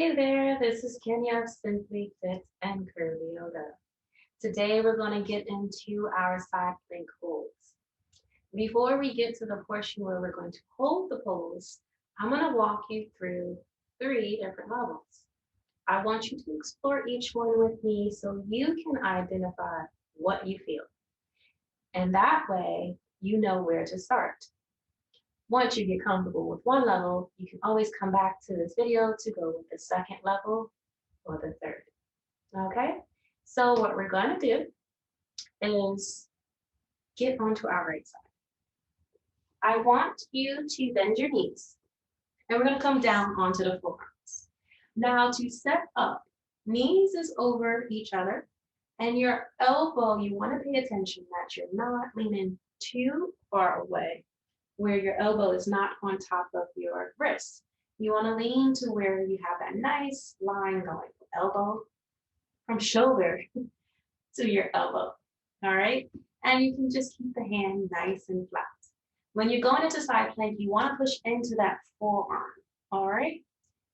Hey there, this is Kenya of Simply Fit and Curvy Yoga. Today we're going to get into our side plank holds. Before we get to the portion where we're going to hold the pose, I'm going to walk you through 3 different levels. I want you to explore each one with me so you can identify what you feel. And that way, you know where to start. Once you get comfortable with one level, you can always come back to this video to go with the second level or the third. Okay, so what we're going to do is get onto our right side. I want you to bend your knees and we're going to come down onto the forearms. Now to set up, knees is over each other and your elbow, you want to pay attention that you're not leaning too far away where your elbow is not on top of your wrist. You want to lean to where you have that nice line going, elbow from shoulder to your elbow, all right? And you can just keep the hand nice and flat. When you're going into side plank, you want to push into that forearm, all right?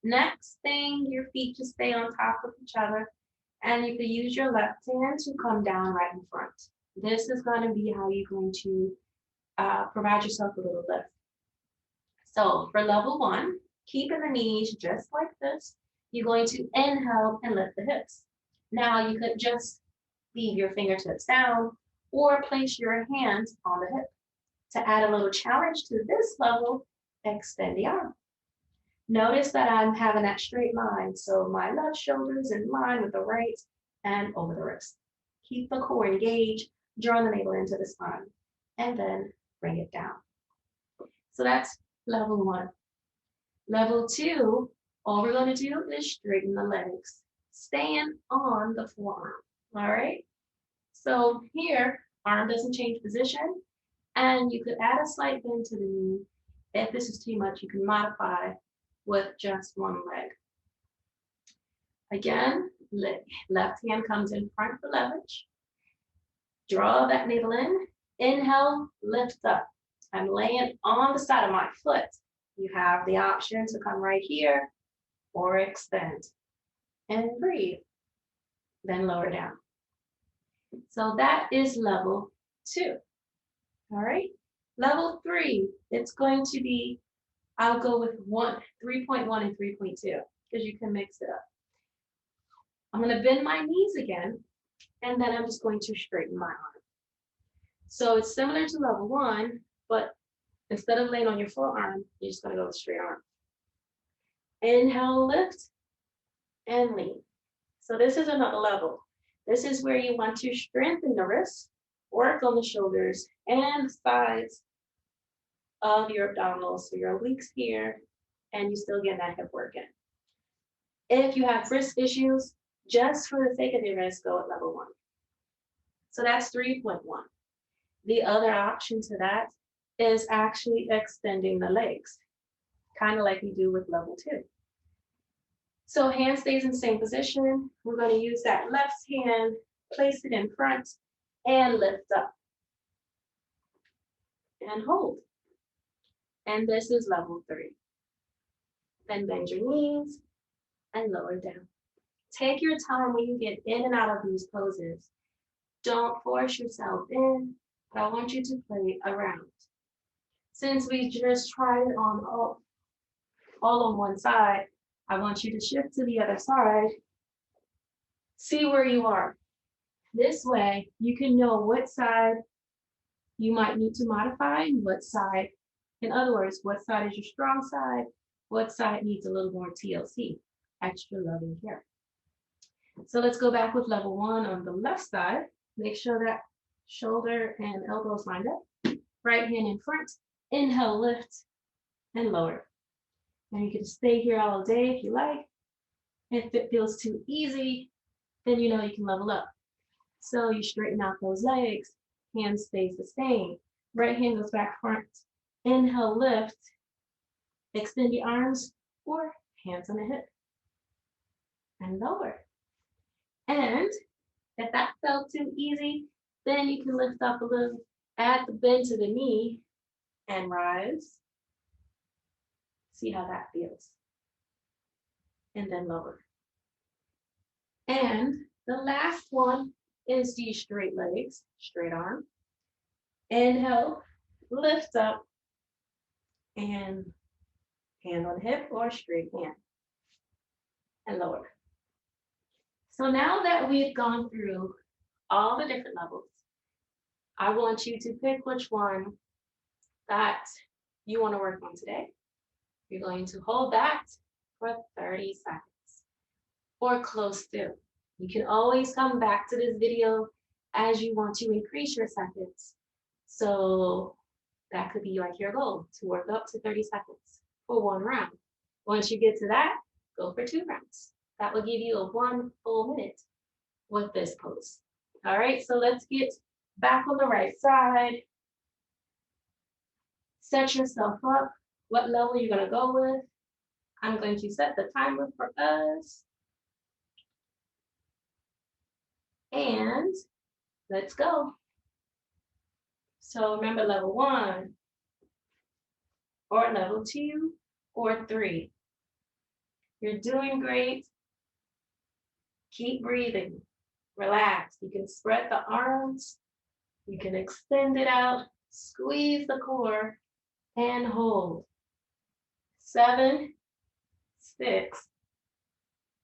Next thing, your feet just stay on top of each other, and you can use your left hand to come down right in front. This is going to be how you're going to provide yourself a little lift. So for level 1, keeping the knees just like this, you're going to inhale and lift the hips. Now you could just leave your fingertips down or place your hands on the hip. To add a little challenge to this level, extend the arm. Notice that I'm having that straight line, so my left shoulder is in line with the right and over the wrist. Keep the core engaged, draw the navel into the spine, and then bring it down. So that's level 1. Level 2, all we're going to do is straighten the legs, staying on the forearm, all right? So here, arm doesn't change position, and you could add a slight bend to the knee. If this is too much, you can modify with just one leg. Again, left hand comes in front for leverage. Draw that navel in, inhale, lift up. I'm laying on the side of my foot. You have the option to come right here or extend and breathe, then lower down. So that is level 2. All right. Level 3, it's going to be, I'll go with 3.1 and 3.2 because you can mix it up. I'm going to bend my knees again, and then I'm just going to straighten my arm. So it's similar to level 1, but instead of laying on your forearm, you're just going to go with straight arm. Inhale, lift, and lean. So this is another level. This is where you want to strengthen the wrists, work on the shoulders and the sides of your abdominals. So your obliques here, and you still get that hip work in. If you have wrist issues, just for the sake of your wrist, go at level 1. So that's 3.1. The other option to that is actually extending the legs, kind of like you do with level 2. So hand stays in the same position. We're going to use that left hand, place it in front, and lift up. And hold. And this is level 3. Then bend your knees and lower down. Take your time when you get in and out of these poses. Don't force yourself in, but I want you to play around. Since we just tried it on all on one side, I want you to shift to the other side. See where you are. This way, you can know what side you might need to modify and what side, in other words, what side is your strong side, what side needs a little more TLC, extra loving care. So let's go back with level 1 on the left side. Make sure that shoulder and elbows lined up. Right hand in front, inhale, lift, and lower. And you can stay here all day if you like. If it feels too easy, then you know you can level up. So you straighten out those legs, hand stays the same. Right hand goes back front. Inhale, lift, extend the arms or hands on the hip. And lower. And if that felt too easy, then you can lift up a little, add the bend to the knee and rise. See how that feels. and then lower. And the last one is the straight legs, straight arm. Inhale, lift up, and hand on hip or straight hand, and lower. So now that we've gone through all the different levels, I want you to pick which one that you want to work on today. You're going to hold that for 30 seconds or close to. You can always come back to this video as you want to increase your seconds. So that could be like your goal, to work up to 30 seconds for one round. Once you get to that, go for 2 rounds. That will give you a 1 full minute with this pose. All right, so let's get back on the right side. Set yourself up. What level you're gonna go with. I'm going to set the timer for us. And let's go. So remember level 1 or level 2 or 3. You're doing great. Keep breathing. Relax. You can spread the arms. You can extend it out. Squeeze the core and hold. 7, 6,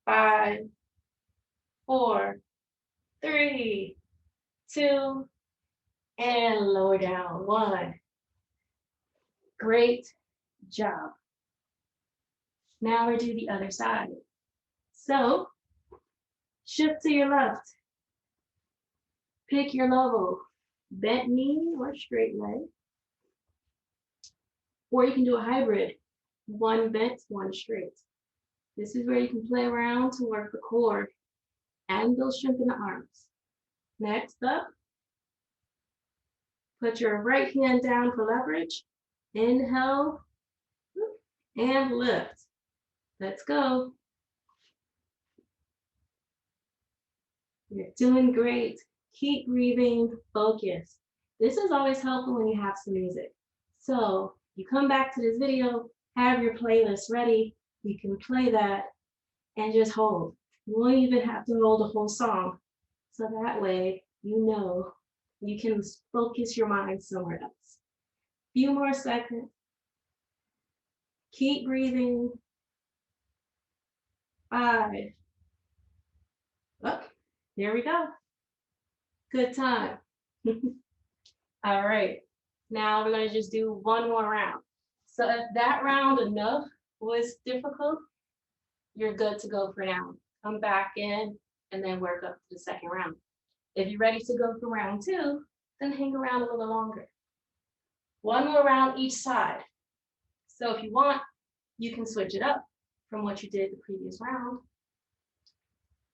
5, 4, 3, 2, and lower down. 1. Great job. Now we do the other side. So shift to your left. Pick your level. Bent knee or straight leg. Or you can do a hybrid. 1 bent, 1 straight. This is where you can play around to work the core and build strength in the arms. Next up, put your right hand down for leverage. Inhale and lift. Let's go. You're doing great. Keep breathing, focus. This is always helpful when you have some music. So you come back to this video, have your playlist ready. You can play that and just hold. You won't even have to hold the whole song. So that way, you know, you can focus your mind somewhere else. Few more seconds. Keep breathing. 5. Oh, there we go. Good time. All right. Now we're going to just do 1 more round. So if that round enough was difficult, you're good to go for now. Come back in and then work up to the second round. If you're ready to go for round 2, then hang around a little longer. 1 more round each side. So if you want, you can switch it up from what you did the previous round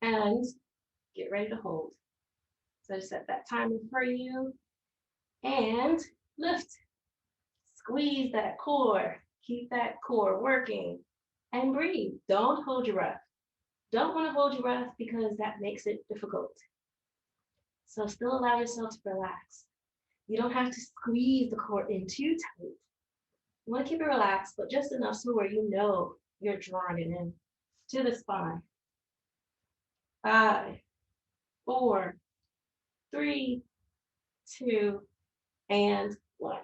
and get ready to hold. So set that timer for you and lift. Squeeze that core. Keep that core working and breathe. Don't hold your breath. Don't want to hold your breath because that makes it difficult. So still allow yourself to relax. You don't have to squeeze the core in too tight. You want to keep it relaxed, but just enough so where you know you're drawing it in to the spine. 5, 4, 3, 2, and 1.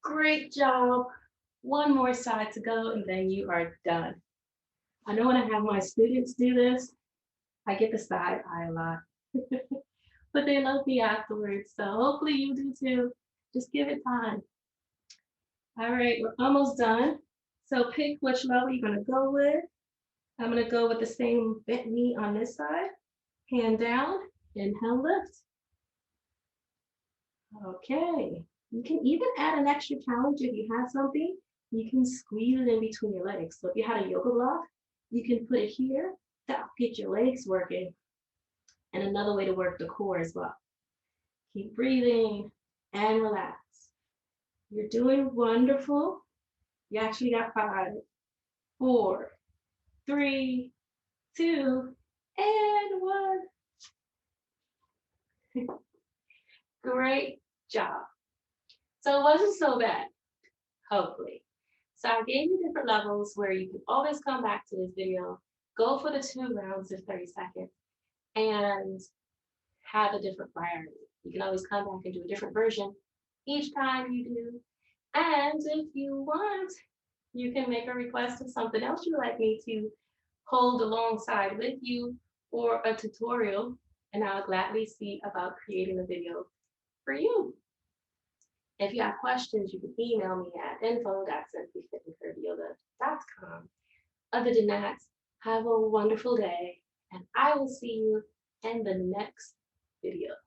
Great job. 1 more side to go, and then you are done. I know when I have my students do this, I get the side eye a lot. But they love me afterwards, so hopefully you do too. Just give it time. All right, we're almost done. So pick which level you're gonna go with. I'm gonna go with the same bent knee on this side. Hand down, inhale, lift. Okay, you can even add an extra challenge if you have something. You can squeeze it in between your legs. So if you had a yoga block, you can put it here. That'll get your legs working. And another way to work the core as well. Keep breathing and relax. You're doing wonderful. You actually got 5, 4, 3, 2, and 1. Great job. So it wasn't so bad, hopefully. So I gave you different levels where you can always come back to this video, go for the 2 rounds of 30 seconds, and have a different priority. You can always come back and do a different version each time you do. And if you want, you can make a request of something else you'd like me to hold alongside with you or a tutorial, and I'll gladly see about creating a video for you. If you have questions, you can email me at info@simplyfitandcurvyyoga.com. Other than that, have a wonderful day, and I will see you in the next video.